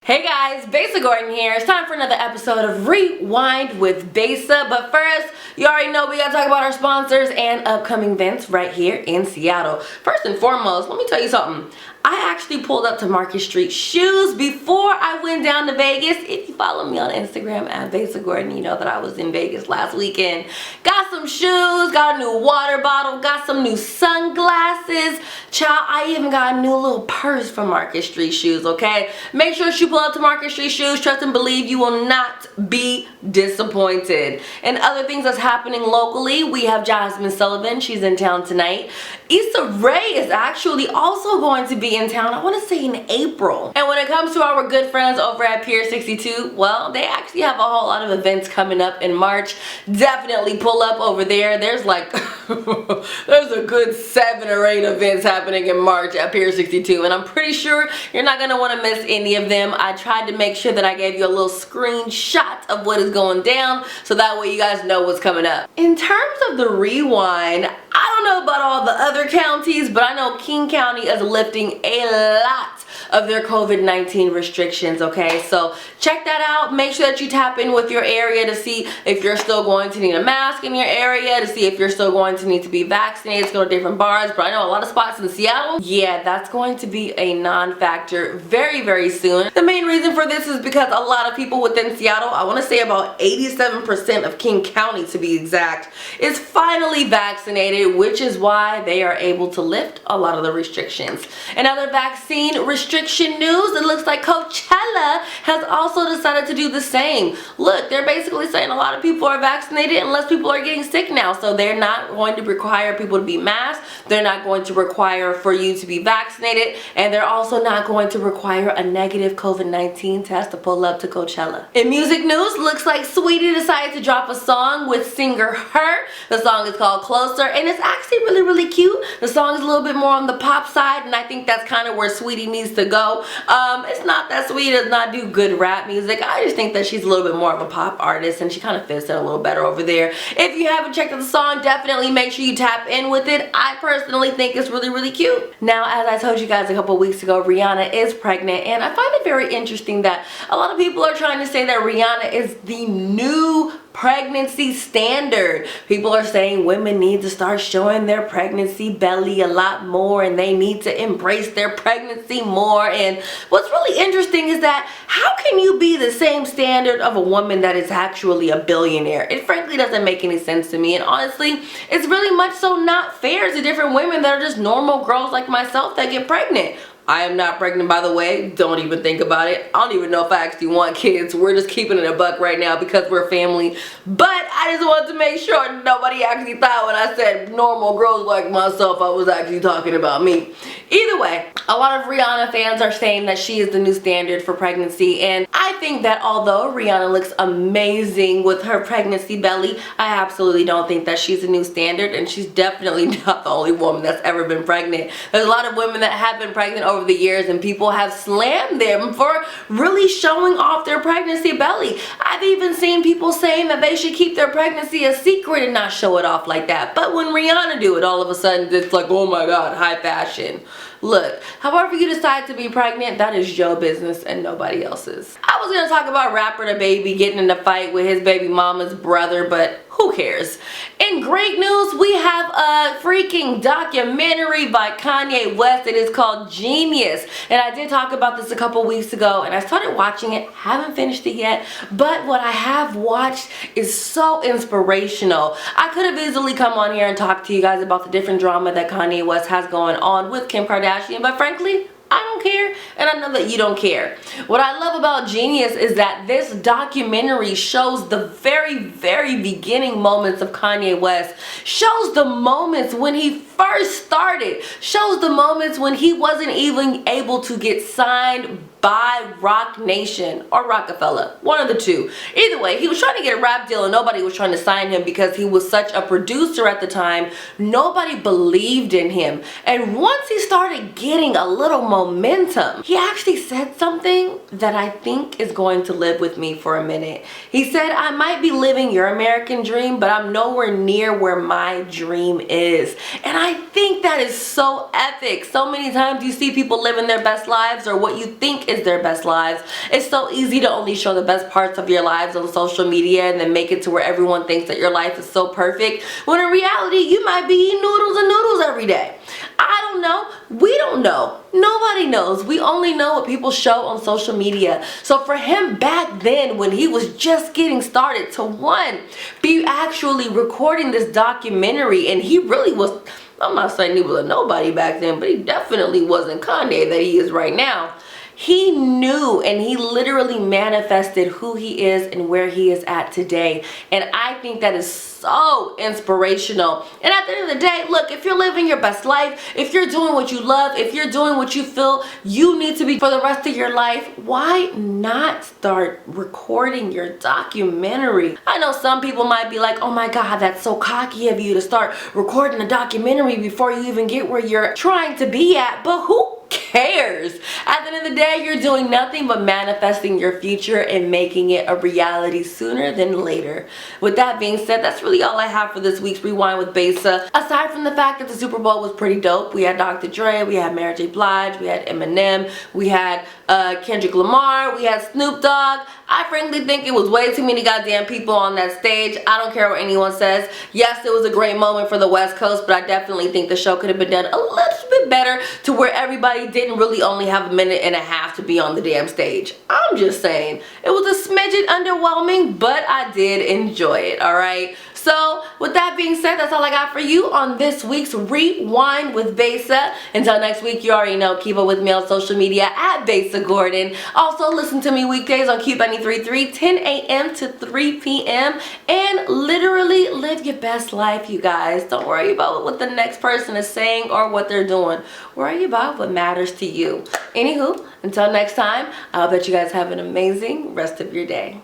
Hey guys, Besa Gordon here. It's time for another episode of Rewind with Besa. But first, you already know we gotta talk about our sponsors and upcoming events right here in Seattle. First and foremost, let me tell you something. I actually pulled up to Market Street Shoes before I went down to Vegas. If you follow me on Instagram at Besa Gordon, you know that I was in Vegas last weekend. Got some shoes, got a new water bottle, got some new sunglasses. Child, I even got a new little purse from Market Street Shoes, okay? Make sure you pull up to Market Street Shoes. Trust and believe you will not be disappointed. And other things that's happening locally, we have Jasmine Sullivan. She's in town tonight. Issa Rae is actually also going to be in town, I want to say in April. And when it comes to our good friends over at Pier 62, well, they actually have a whole lot of events coming up in March. Definitely pull up over there. There's like there's a good 7 or 8 events happening in March at Pier 62, and I'm pretty sure you're not going to want to miss any of them. I tried to make sure that I gave you a little screenshot of what is going down so that way you guys know what's coming up. In terms of the rewind, I don't know about all the other counties, but I know King County is lifting a lot of their COVID-19 restrictions, okay? So check that out. Make sure that you tap in with your area to see if you're still going to need a mask in your area, to see if you're still going to need to be vaccinated, to go to different bars. But I know a lot of spots in Seattle, yeah, that's going to be a non-factor very, very soon. The main reason for this is because a lot of people within Seattle, I want to say about 87% of King County to be exact, is finally vaccinated, which is why they are able to lift a lot of the restrictions. And other vaccine restriction news, it looks like Coachella has also decided to do the same. Look, they're basically saying a lot of people are vaccinated and less people are getting sick now, so they're not going to require people to be masked, they're not going to require for you to be vaccinated, and they're also not going to require a negative COVID-19 test to pull up to Coachella. In music news, looks like Saweetie decided to drop a song with singer Her. The song is called Closer, and it's actually really, really cute. The song is a little bit more on the pop side, and I think that's kind of where Saweetie needs to go. It's not that Saweetie does not do good rap music. I just think that she's a little bit more of a pop artist, and she kind of fits it a little better over there. If you haven't checked out the song, definitely make sure you tap in with it. I personally think it's really, really cute. Now, as I told you guys a couple weeks ago, Rihanna is pregnant, and I find it very interesting that a lot of people are trying to say that Rihanna is the new pregnancy standard. People are saying women need to start showing their pregnancy belly a lot more, and they need to embrace their pregnancy more. And what's really interesting is that how can you be the same standard of a woman that is actually a billionaire? It frankly doesn't make any sense to me, and honestly, it's really much so not fair to different women that are just normal girls like myself that get pregnant. I am not pregnant, by the way. Don't even think about it. I don't even know if I actually want kids. We're just keeping it a buck right now because we're family. But I just wanted to make sure nobody actually thought when I said normal girls like myself, I was actually talking about me. Either way, a lot of Rihanna fans are saying that she is the new standard for pregnancy, and I think that although Rihanna looks amazing with her pregnancy belly, I absolutely don't think that she's a new standard, and she's definitely not the only woman that's ever been pregnant. There's a lot of women that have been pregnant over the years, and people have slammed them for really showing off their pregnancy belly. I've even seen people saying that they should keep their pregnancy a secret and not show it off like that. But when Rihanna do it, all of a sudden it's like, oh my god, high fashion. Look, however you decide to be pregnant, that is your business and nobody else's. I was gonna talk about rapper DaBaby getting in a fight with his baby mama's brother, but who cares? In great news, we have a freaking documentary by Kanye West. It is called Jeen-yuhs, and I did talk about this a couple weeks ago, and I started watching it. Haven't finished it yet, but what I have watched is so inspirational. I could have easily come on here and talked to you guys about the different drama that Kanye West has going on with Kim Kardashian, but frankly, I don't care, and I know that you don't care. What I love about Jeen-yuhs is that this documentary shows the very, very beginning moments of Kanye West, shows the moments when he first started, shows the moments when he wasn't even able to get signed by Roc Nation or Rockefeller, one of the two. Either way, he was trying to get a rap deal and nobody was trying to sign him because he was such a producer at the time. Nobody believed in him. And once he started getting a little momentum, he actually said something that I think is going to live with me for a minute. He said, I might be living your American dream, but I'm nowhere near where my dream is. And I think that is so epic. So many times you see people living their best lives, or what you think is is their best lives. It's so easy to only show the best parts of your lives on social media and then make it to where everyone thinks that your life is so perfect, when in reality you might be eating noodles and noodles every day. I don't know. We don't know. Nobody knows. We only know what people show on social media. So for him back then, when he was just getting started, to one, be actually recording this documentary, and he really was, I'm not saying he was a nobody back then, but he definitely wasn't Kanye that he is right now. He knew, and he literally manifested who he is and where he is at today. And I think that is so inspirational. And at the end of the day, look, if you're living your best life, if you're doing what you love, if you're doing what you feel you need to be for the rest of your life, why not start recording your documentary? I know some people might be like, oh my God, that's so cocky of you to start recording a documentary before you even get where you're trying to be at, but who cares? At the end of the day, you're doing nothing but manifesting your future and making it a reality sooner than later. With that being said, that's really all I have for this week's Rewind with Besa. Aside from the fact that the Super Bowl was pretty dope, we had Dr. Dre, we had Mary J. Blige, we had Eminem, we had Kendrick Lamar, we had Snoop Dogg. I frankly think it was way too many goddamn people on that stage. I don't care what anyone says. Yes, it was a great moment for the West Coast, but I definitely think the show could have been done a little bit better to where everybody didn't really only have a minute and a half to be on the damn stage. I'm just saying. It was a smidget underwhelming, but I did enjoy it, alright? So, with that being said, that's all I got for you on this week's Rewind with Besa. Until next week, you already know, keep up with me on social media at Besa Gordon. Also, listen to me weekdays on Q93.3, 10 a.m. to 3 p.m. And literally live your best life, you guys. Don't worry about what the next person is saying or what they're doing. Worry about what matters to you. Anywho, until next time, I'll bet you guys have an amazing rest of your day.